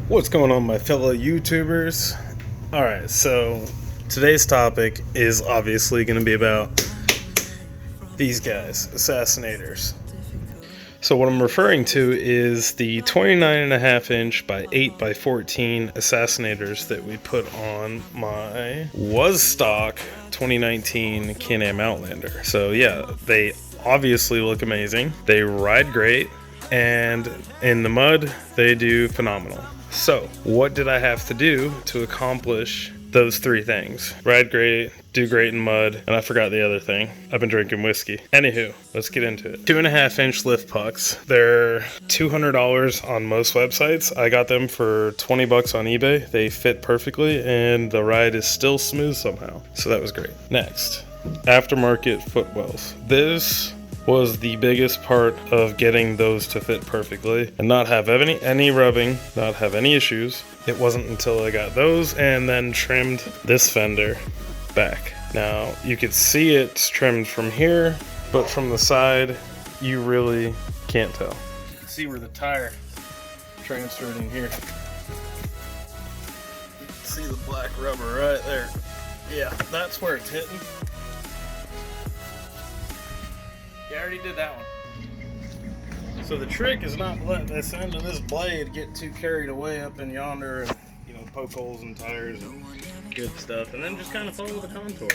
What's going on, my fellow YouTubers? Alright, so today's topic is obviously going to be about these guys, Assassinators. So what I'm referring to is the 29.5 inch by 8 by 14 Assassinators that we put on my stock 2019 Canam Outlander. So yeah, they obviously look amazing, they ride great, and in the mud they do phenomenal. So, what did I have to do to accomplish those three things? Ride great, do great in mud, and I forgot the other thing. I've been drinking whiskey. Anywho, let's get into it. 2.5 inch lift pucks. They're $200 on most websites. I got them for 20 bucks on eBay. They fit perfectly, and the ride is still smooth somehow. So that was great. Next, aftermarket footwells. This was the biggest part of getting those to fit perfectly and not have any rubbing, not have any issues. It wasn't until I got those and then trimmed this fender back. Now you could see it's trimmed from here, but from the side you really can't tell. You can see where the tire transferred in here. You can see the black rubber right there. Yeah, that's where it's hitting. I already did that one. So the trick is not letting this end of this blade get too carried away up in yonder and, poke holes in tires and good stuff, and then just kind of follow the contour.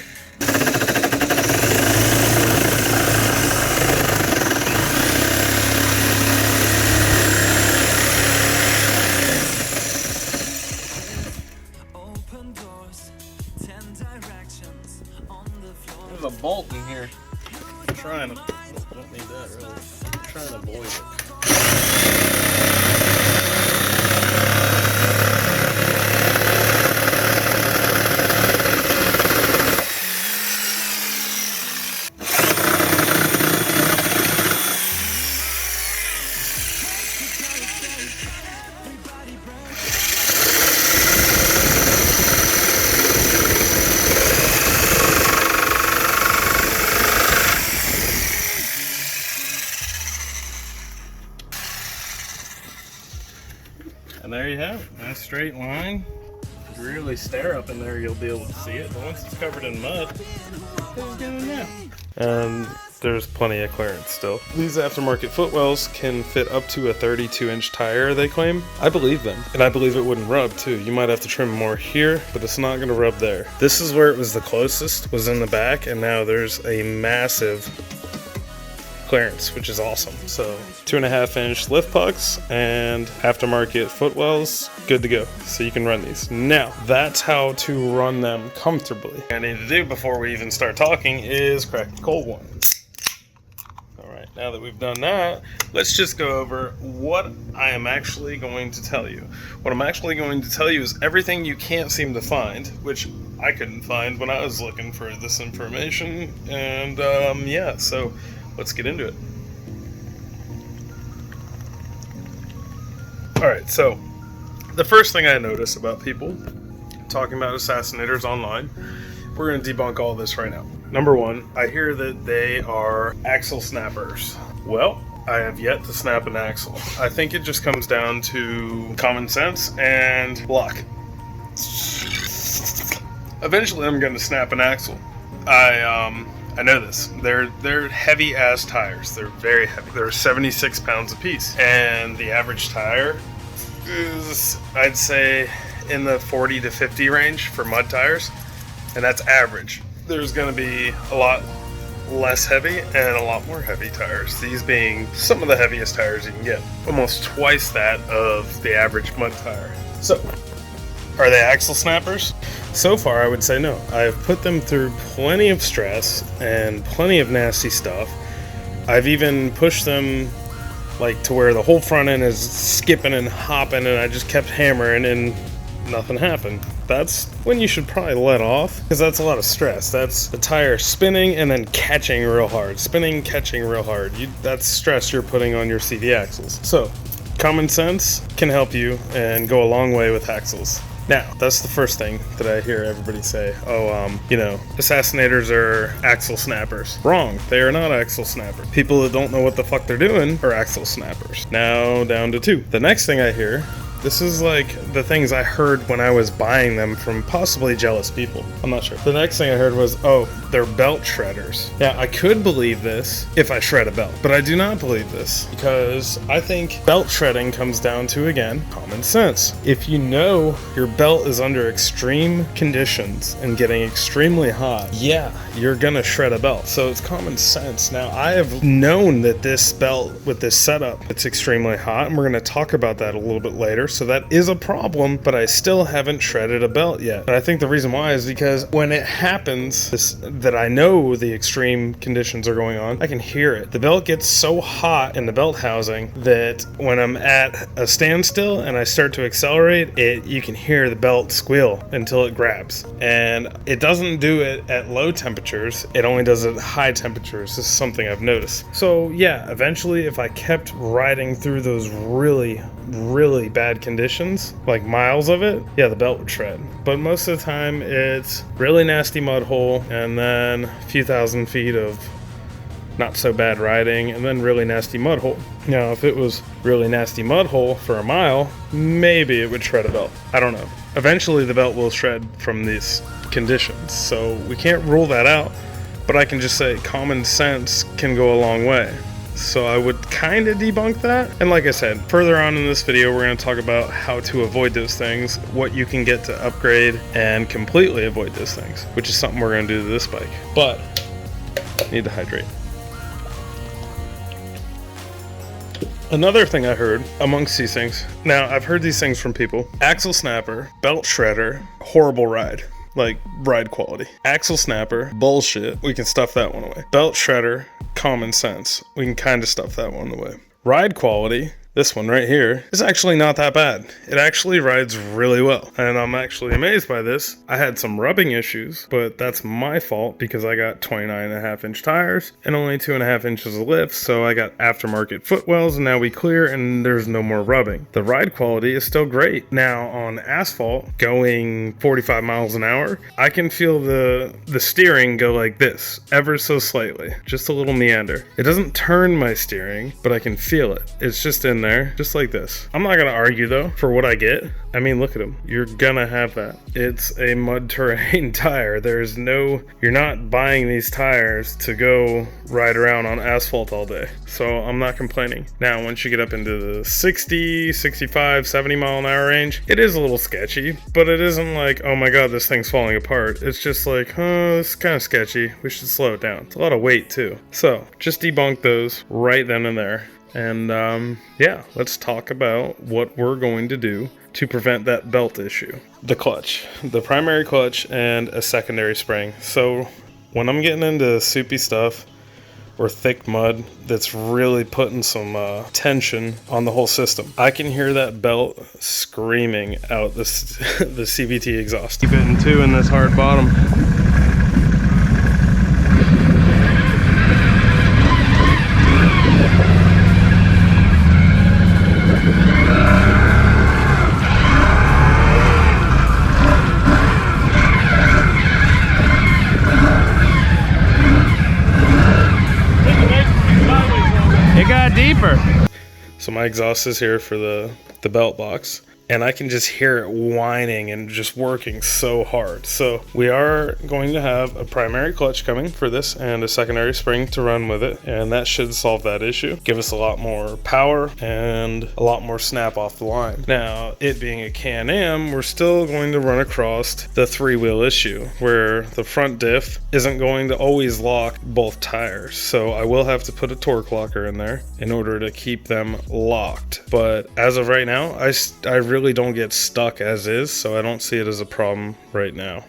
There's a bolt in here. I'm trying to. Don't need that really. I'm trying to avoid it. And there you have it. Nice straight line. If you really stare up in there, you'll be able to see it. But once it's covered in mud, it's going now. And there's plenty of clearance still. These aftermarket footwells can fit up to a 32-inch tire, they claim. I believe them. And I believe it wouldn't rub, too. You might have to trim more here, but it's not going to rub there. This is where it was the closest, was in the back, and now there's a massive clearance, which is awesome. So 2.5 inch lift pucks and aftermarket footwells, good to go. So you can run these. Now, that's how to run them comfortably. What I need to do before we even start talking is crack the cold one. Alright, now that we've done that, let's just go over what I am actually going to tell you. What I'm actually going to tell you is everything you can't seem to find, which I couldn't find when I was looking for this information. And yeah, so let's get into it. Alright, so the first thing I notice about people talking about Assassinators online, we're going to debunk all this right now. Number one, I hear that they are axle snappers. Well, I have yet to snap an axle. I think it just comes down to common sense and luck. Eventually I'm going to snap an axle. I know this. They're heavy ass tires. They're very heavy. They're 76 pounds a piece. And the average tire is, I'd say, in the 40 to 50 range for mud tires. And that's average. There's going to be a lot less heavy and a lot more heavy tires. These being some of the heaviest tires you can get. Almost twice that of the average mud tire. So, are they axle snappers? So far, I would say no. I've put them through plenty of stress and plenty of nasty stuff. I've even pushed them like to where the whole front end is skipping and hopping, and I just kept hammering and nothing happened. That's when you should probably let off, because that's a lot of stress. That's the tire spinning and then catching real hard. Spinning, catching real hard. That's stress you're putting on your CV axles. So, common sense can help you and go a long way with axles. Now, that's the first thing that I hear everybody say. Assassinators are axle snappers. Wrong. They are not axle snappers. People that don't know what the fuck they're doing are axle snappers. Now, down to two. The next thing I hear This is like the things I heard when I was buying them from possibly jealous people. I'm not sure. The next thing I heard was, oh, they're belt shredders. Yeah, I could believe this if I shred a belt, but I do not believe this because I think belt shredding comes down to, again, common sense. If you know your belt is under extreme conditions and getting extremely hot, yeah, you're gonna shred a belt. So it's common sense. Now, I have known that this belt with this setup, it's extremely hot, and we're gonna talk about that a little bit later. So that is a problem, but I still haven't shredded a belt yet. And I think the reason why is because when it happens, that I know the extreme conditions are going on, I can hear it. The belt gets so hot in the belt housing that when I'm at a standstill and I start to accelerate, you can hear the belt squeal until it grabs. And it doesn't do it at low temperatures, it only does it at high temperatures. This is something I've noticed. So yeah, eventually if I kept riding through those really bad conditions, like miles of it, yeah, the belt would shred. But most of the time it's really nasty mud hole and then a few thousand feet of not so bad riding and then really nasty mud hole. Now, if it was really nasty mud hole for a mile, maybe it would shred a belt. I don't know. Eventually the belt will shred from these conditions, so we can't rule that out, but I can just say common sense can go a long way. So I would kind of debunk that. And like I said, further on in this video, we're going to talk about how to avoid those things, what you can get to upgrade and completely avoid those things, which is something we're going to do to this bike. But need to hydrate. Another thing I heard amongst these things, now I've heard these things from people: axle snapper, belt shredder, horrible ride. Like ride quality. Axle snapper, bullshit. We can stuff that one away. Belt shredder, common sense. We can kind of stuff that one away. Ride quality, this one right here, is actually not that bad. It actually rides really well. And I'm actually amazed by this. I had some rubbing issues, but that's my fault because I got 29.5-inch tires and only 2.5 inches of lift. So I got aftermarket footwells and now we clear and there's no more rubbing. The ride quality is still great. Now on asphalt, going 45 miles an hour, I can feel the steering go like this, ever so slightly, just a little meander. It doesn't turn my steering, but I can feel it. It's just in there, just like this. I'm not gonna argue though for what I get. I mean, look at them. You're gonna have that. It's a mud terrain tire. You're not buying these tires to go ride around on asphalt all day. So I'm not complaining. Now, once you get up into the 60, 65, 70 mile an hour range, it is a little sketchy, but it isn't like, oh my God, this thing's falling apart. It's just like, it's kind of sketchy. We should slow it down. It's a lot of weight too. So just debunk those right then and there. And yeah, let's talk about what we're going to do to prevent that belt issue. The clutch, the primary clutch and a secondary spring. So when I'm getting into soupy stuff or thick mud that's really putting some tension on the whole system, I can hear that belt screaming out the CVT exhaust. Keep it in 2 in this hard bottom. Deeper. So my exhaust is here for the belt box, and I can just hear it whining and just working so hard. So we are going to have a primary clutch coming for this and a secondary spring to run with it, and that should solve that issue, give us a lot more power and a lot more snap off the line. Now, it being a Can-Am, we're still going to run across the 3-wheel issue where the front diff isn't going to always lock both tires. So I will have to put a torque locker in there in order to keep them locked. But as of right now, I really don't get stuck as is, so I don't see it as a problem right now.